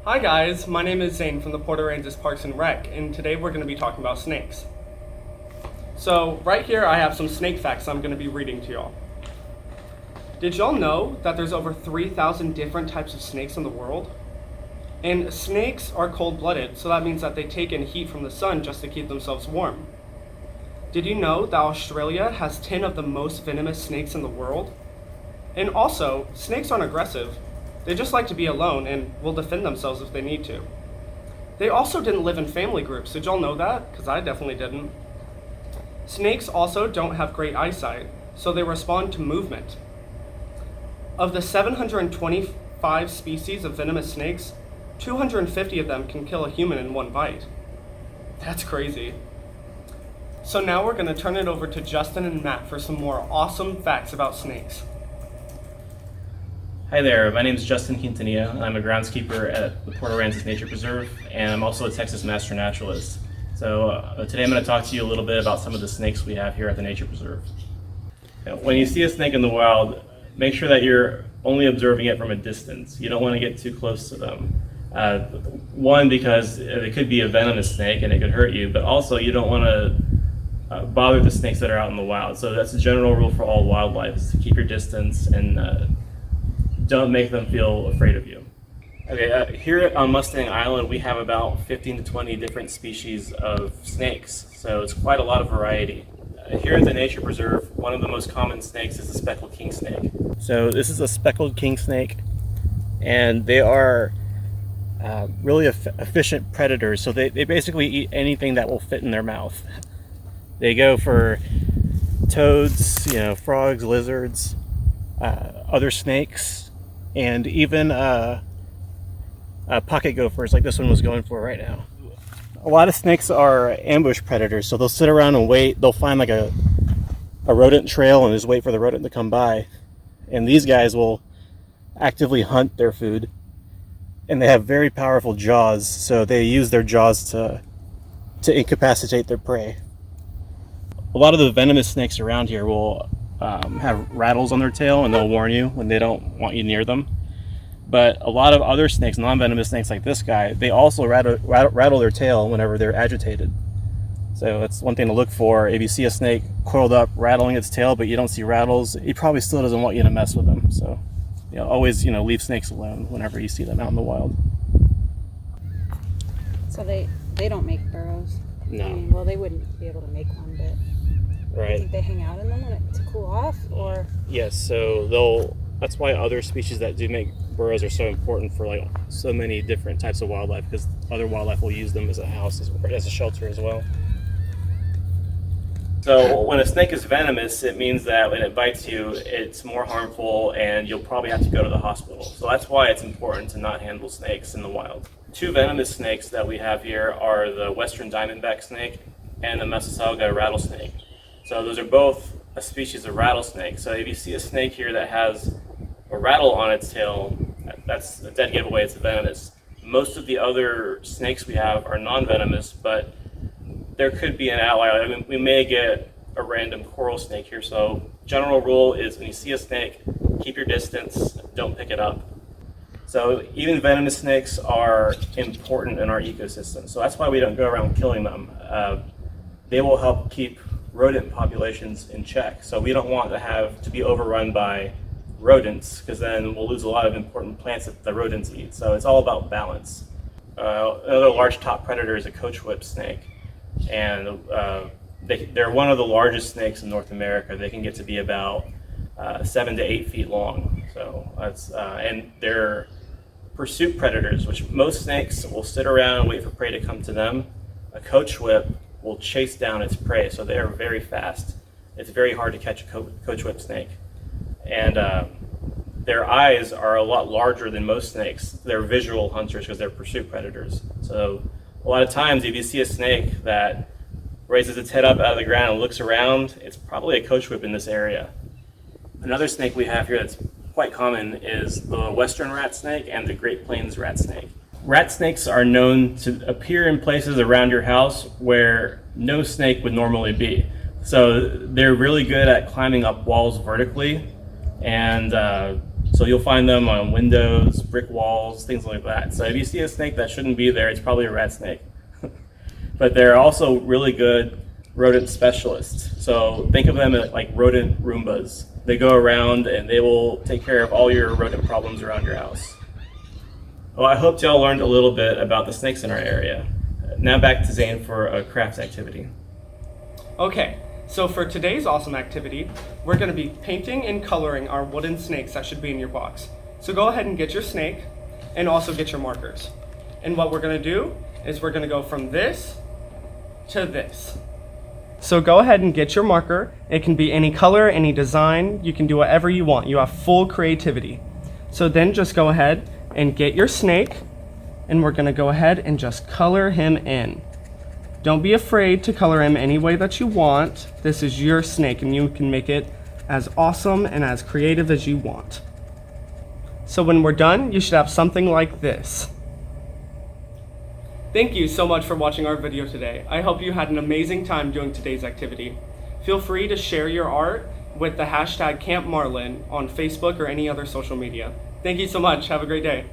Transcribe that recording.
Hi guys, my name is Zane from the Port Aransas Parks and Rec, and today we're going to be talking about snakes. So right here I have some snake facts I'm going to be reading to y'all. Did y'all know that there's over 3,000 different types of snakes in the world? And snakes are cold-blooded, so that means that they take in heat from the sun just to keep themselves warm. Did you know that Australia has 10 of the most venomous snakes in the world? And also, snakes aren't aggressive. They just like to be alone and will defend themselves if they need to. They also didn't live in family groups. Did y'all know that? Because I definitely didn't. Snakes also don't have great eyesight, so they respond to movement. Of the 725 species of venomous snakes, 250 of them can kill a human in one bite. That's crazy. So now we're going to turn it over to Justin and Matt for some more awesome facts about snakes. Hi there, my name is Justin Quinitanilla. I'm a groundskeeper at the Port Aransas Nature Preserve, and I'm also a Texas Master Naturalist. So today I'm going to talk to you a little bit about some of the snakes we have here at the Nature Preserve. When you see a snake in the wild, make sure that you're only observing it from a distance. You don't want to get too close to them. One, because it could be a venomous snake and it could hurt you, but also you don't want to bother the snakes that are out in the wild. So that's a general rule for all wildlife, is to keep your distance and don't make them feel afraid of you. Okay, here on Mustang Island we have about 15 to 20 different species of snakes, so it's quite a lot of variety. Here at the Nature Preserve, one of the most common snakes is the speckled king snake. So this is a speckled king snake, and they are really efficient predators, so they basically eat anything that will fit in their mouth. They go for toads, frogs, lizards, other snakes, and even pocket gophers like this one was going for right now. A lot of snakes are ambush predators, so they'll sit around and wait. They'll find like a rodent trail and just wait for the rodent to come by. And these guys will actively hunt their food. And they have very powerful jaws, so they use their jaws to incapacitate their prey. A lot of the venomous snakes around here will have rattles on their tail, and they'll warn you when they don't want you near them. But a lot of other snakes, non-venomous snakes like this guy, they also rattle their tail whenever they're agitated. So that's one thing to look for. If you see a snake coiled up rattling its tail but you don't see rattles, he probably still doesn't want you to mess with him. So always leave snakes alone whenever you see them out in the wild. So they don't make burrows? No. Well, they wouldn't be able to make one, but Right. I think they hang out in them to cool off, or? Yes, so that's why other species that do make burrows are so important for so many different types of wildlife, because other wildlife will use them as a house, as a shelter as well. So when a snake is venomous, it means that when it bites you, it's more harmful and you'll probably have to go to the hospital. So that's why it's important to not handle snakes in the wild. Two venomous snakes that we have here are the western diamondback snake and the Mississauga rattlesnake. So those are both a species of rattlesnake. So if you see a snake here that has a rattle on its tail, that's a dead giveaway it's venomous. Most of the other snakes we have are non-venomous, but there could be an outlier. I mean, we may get a random coral snake here. So general rule is when you see a snake, keep your distance, don't pick it up. So even venomous snakes are important in our ecosystem. So that's why we don't go around killing them. They will help keep rodent populations in check. So we don't want to be overrun by rodents, because then we'll lose a lot of important plants that the rodents eat. So it's all about balance. Another large top predator is a coachwhip snake, and they're one of the largest snakes in North America. They can get to be about 7 to 8 feet long. So that's and they're pursuit predators, which most snakes will sit around and wait for prey to come to them. A coachwhip will chase down its prey, so they are very fast. It's very hard to catch a coachwhip snake. And their eyes are a lot larger than most snakes. They're visual hunters because they're pursuit predators. So a lot of times if you see a snake that raises its head up out of the ground and looks around, it's probably a coachwhip in this area. Another snake we have here that's quite common is the western rat snake and the Great Plains rat snake. Rat snakes are known to appear in places around your house where no snake would normally be. So they're really good at climbing up walls vertically and So you'll find them on windows, brick walls, things like that. So if you see a snake that shouldn't be there, it's probably a rat snake. But they're also really good rodent specialists. So think of them as like rodent Roombas. They go around and they will take care of all your rodent problems around your house. Well, I hope y'all learned a little bit about the snakes in our area. Now back to Zane for a craft activity. Okay, so for today's awesome activity, we're going to be painting and coloring our wooden snakes that should be in your box. So go ahead and get your snake and also get your markers. And what we're going to do is we're going to go from this to this. So go ahead and get your marker. It can be any color, any design. You can do whatever you want. You have full creativity. So then just go ahead and get your snake, and we're going to go ahead and just color him in. Don't be afraid to color him any way that you want. This is your snake, and you can make it as awesome and as creative as you want. So when we're done, you should have something like this. Thank you so much for watching our video today. I hope you had an amazing time doing today's activity. Feel free to share your art with the hashtag Camp Marlin on Facebook or any other social media. Thank you so much. Have a great day.